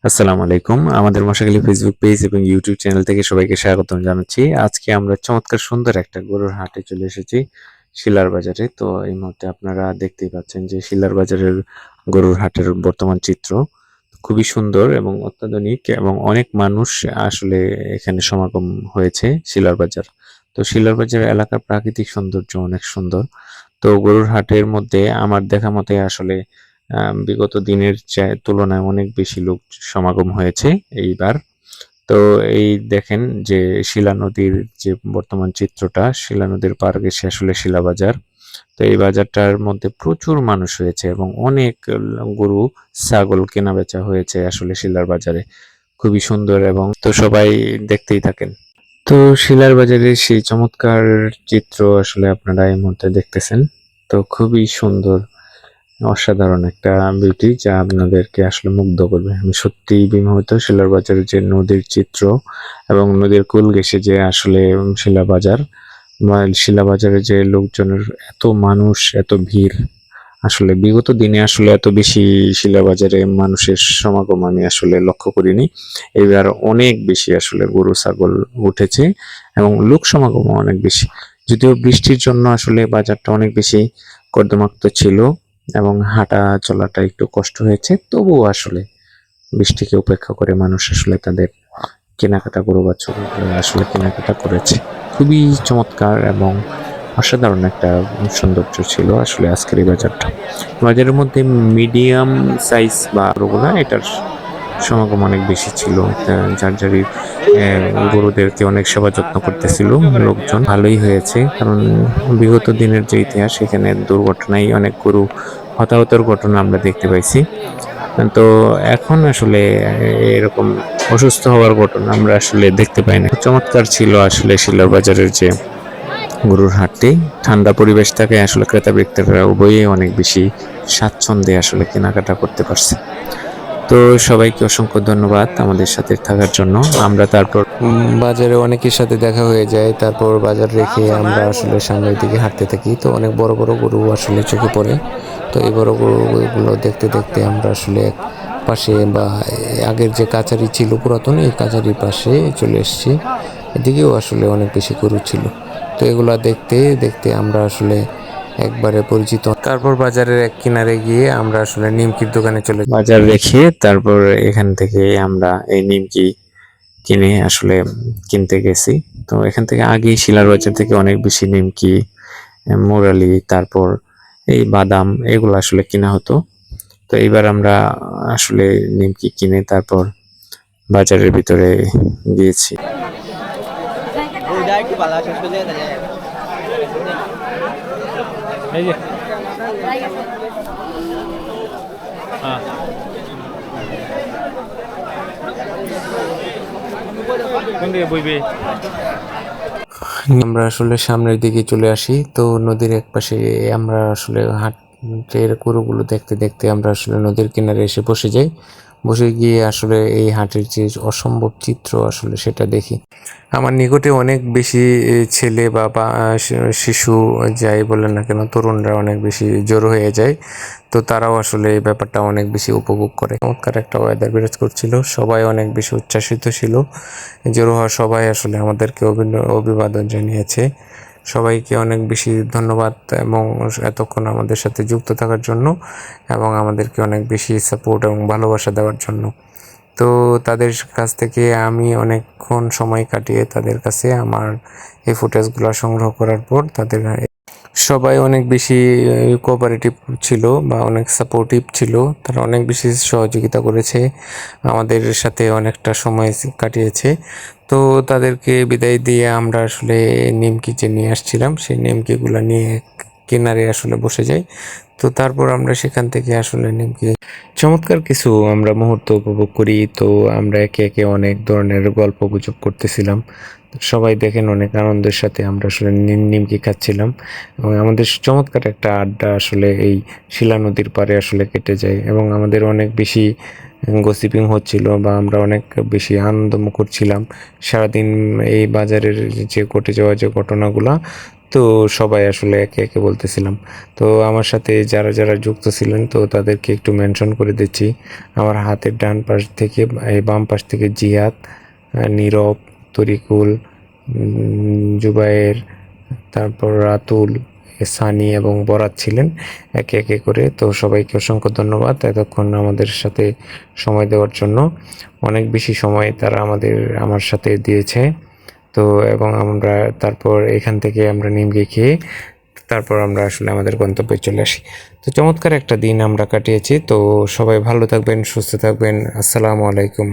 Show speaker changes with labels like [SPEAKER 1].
[SPEAKER 1] আসসালামু আলাইকুম। আমাদের মশাখালী ফেসবুক পেজ এবং ইউটিউব চ্যানেল থেকে সবাইকে স্বাগতম জানাচ্ছি। আজকে আমরা চমৎকার সুন্দর একটা গরুর হাটে চলে এসেছি শিলার বাজারে। তো এই মুহূর্তে আপনারা দেখতেই পাচ্ছেন যে শিলার বাজারের গরুর হাটের বর্তমান চিত্র। খুবই সুন্দর এবং অত্যাধুনিক এবং অনেক মানুষ আসলে এখানে সমাগম হয়েছে শিলার বাজার। তো শিলার বাজার এলাকার প্রাকৃতিক সৌন্দর্য অনেক সুন্দর। তো গরুর হাটের মধ্যে আমার দেখা মতে আসলে বিগত দিনের তুলনায় অনেক বেশি লোক সমাগম হয়েছে এইবার। তো এই দেখেন যে শিলা নদীর যে বর্তমান চিত্রটা, শিলা নদীর পার ঘেঁষে আসলে শিলা বাজার। তো এই বাজারটার মধ্যে প্রচুর মানুষ হয়েছে এবং অনেক গরু ছাগল কেনা বেচা হয়েছে আসলে শিলার বাজারে। খুবই সুন্দর এবং তো সবাই দেখতেই থাকেন। তো শিলার বাজারের সেই চমৎকার চিত্র আসলে আপনারা এই মুহূর্তে দেখতেছেন। তো খুবই সুন্দর, অসাধারণ একটা বিউটি যা আপনাদেরকে আসলে মুগ্ধ করবে। আমি সত্যিই বিমোহিত শিলার বাজারের যে নদীর চিত্র এবং নদীর কূল ঘেঁষে যে আসলে শিলা বাজার বা শিলা বাজারে যে লোকজনের এত মানুষ, এত ভিড়। আসলে বিগত দিনে আসলে এত বেশি শিলা বাজারে মানুষের সমাগম আমি আসলে লক্ষ্য করিনি। এবার অনেক বেশি আসলে গরু ছাগল উঠেছে এবং লোক সমাগমও অনেক বেশি। যদিও বৃষ্টির জন্য আসলে বাজারটা অনেক বেশি কর্দমাক্ত ছিল এবং হাঁটা চলাটা একটু কষ্ট হয়েছে, তবুও আসলে বৃষ্টিকে উপেক্ষা করে মানুষ আসলে তাদের কেনাকাটা গরু বাছুর আসলে কেনাকাটা করেছে। খুবই চমৎকার এবং অসাধারণ একটা সৌন্দর্য ছিল আসলে আজকের এই বাজারটা। বাজারের মধ্যে মিডিয়াম সাইজ বা গরুগুলা এটার সমাগম অনেক বেশি ছিল। যার যারই গরুদেরকে অনেক সেবা যত্ন করতেছিল লোকজন। ভালোই হয়েছে, কারণ বিগত দিনের যে ইতিহাস সেখানে দুর্ঘটনায় অনেক গরু হতাহতের ঘটনা আমরা দেখতে পাইছি। তো এখন আসলে এরকম অসুস্থ হওয়ার ঘটনা আমরা আসলে দেখতে পাই না। চমৎকার ছিল আসলে শিলার বাজারের যে গরুর হাটটি। ঠান্ডা পরিবেশ থাকে, আসলে ক্রেতা বিক্রেতারা উভয়ই অনেক বেশি স্বাচ্ছন্দ্যে আসলে কেনাকাটা করতে পারছে। তো সবাইকে অসংখ্য ধন্যবাদ আমাদের সাথে থাকার জন্য। আমরা তারপর
[SPEAKER 2] বাজারে অনেকের সাথে দেখা হয়ে যায়, তারপর বাজার রেখে আমরা আসলে সামনের দিকে হাঁটতে থাকি। তো অনেক বড় বড় গরু আসলে চোখে পড়ে। তো এই বড় গরুগুলো দেখতে দেখতে আমরা আসলে পাশে বা আগের যে কাছারি ছিল পুরাতন, এই কাছারির পাশে চলে এসেছি। এদিকেও আসলে অনেক বেশি গরু ছিল। তো এগুলা দেখতে দেখতে আমরা আসলে একবারে পরিচিত। তারপর বাজারের এক কিনারে গিয়ে আমরা আসলে নিমকির দোকানে চলে
[SPEAKER 1] বাজার রেখে তারপর এখান থেকে আমরা এই নিমকি কিনে আসলে কিনতে গেছি। তো এখান থেকে আগেই শিলার বাজার থেকে অনেক বেশি নিমকি, মুরালি, তারপর এই বাদাম এগুলো আসলে কিনা হতো। তো এইবার আমরা আসলে নিমকি কিনে তারপর বাজারের ভিতরে গিয়েছি।
[SPEAKER 3] এই যে হ্যাঁ কোন দিকে বইবে?
[SPEAKER 2] আমরা আসলে সামনের দিকে চলে আসি। তো নদীর একপাশে আমরা আসলে হাটের গরুগুলো দেখতে দেখতে আমরা আসলে নদীর কিনারে এসে বসে যাই। বসে গিয়ে আসলে এই হাটের যে অসম্ভব চিত্র আসলে সেটা দেখি। আমার নিকটে অনেক বেশি ছেলে বা শিশু যাই বলেন না কেন, তরুণরা অনেক বেশি জড়ো হয়ে যায়। তো তারাও আসলে এই ব্যাপারটা অনেক বেশি উপভোগ করে। চমৎকার একটা ওয়েদার বিরাজ করছিল, সবাই অনেক বেশি উচ্ছ্বাসিত ছিল। জড়ো হওয়া সবাই আসলে আমাদেরকে অভিবাদন জানিয়েছে। সবাইকে অনেক বেশি ধন্যবাদ এবং এতক্ষণ আমাদের সাথে যুক্ত থাকার জন্য এবং আমাদেরকে অনেক বেশি সাপোর্ট এবং ভালোবাসা দেওয়ার জন্য। তো তাদের কাছ থেকে আমি অনেকক্ষণ সময় কাটিয়ে তাদের কাছে আমার এই ফুটেজগুলো সংগ্রহ করার পর তাদের সবাই অনেক বেশি কোঅপারেটিভ ছিল বা অনেক সাপোর্টিভ ছিল। তারা অনেক বেশি সহযোগিতা করেছে, আমাদের সাথে অনেকটা সময় কাটিয়েছে। তো তাদেরকে বিদায় দিয়ে আমরা আসলে নিমকি যে নিয়ে আসছিলাম সেই নিমকিগুলো নিয়ে কিনারে আসলে বসে যাই। তো তারপর আমরা সেখান থেকে আসলে নিমকি চমৎকার কিছু আমরা মুহূর্ত উপভোগ করি। তো আমরা একে একে অনেক ধরনের গল্প গুজব করতেছিলাম। সবাই দেখেন অনেক আনন্দের সাথে আমরা আসলে নিমকি খাচ্ছিলাম এবং আমাদের চমৎকার একটা আড্ডা আসলে এই শিলা নদীর পাড়ে আসলে কেটে যায় এবং আমাদের অনেক বেশি গসিপিং হচ্ছিল বা আমরা অনেক বেশি আনন্দমুখর ছিলাম সারাদিন এই বাজারের যে ঘটে যাওয়া যে ঘটনাগুলা। তো সবাই আসলে একে একে বলতেছিলাম। তো আমার সাথে যারা যারা যুক্ত ছিলেন তো তাদেরকে একটু মেনশন করে দিচ্ছি। আমার হাতের ডান পাশ থেকে এই বাম পাশ থেকে জিহাদ, নীরব, তরিকুল, জুবায়ের, তারপর রাতুল, সানি এবং বরাত ছিলেন একে একে করে। তো সবাইকে অসংখ্য ধন্যবাদ এতক্ষণ আমাদের সাথে সময় দেওয়ার জন্য। অনেক বেশি সময় তারা আমার সাথে দিয়েছে। তো এবং আমরা তারপর এখান থেকে আমরা নিমকি খেয়ে তারপর আমরা আসলে আমাদের গন্তব্যে চলে আসি। তো চমৎকার একটা দিন আমরা কাটিয়েছি। তো সবাই ভালো থাকবেন, সুস্থ থাকবেন। আসসালামু আলাইকুম।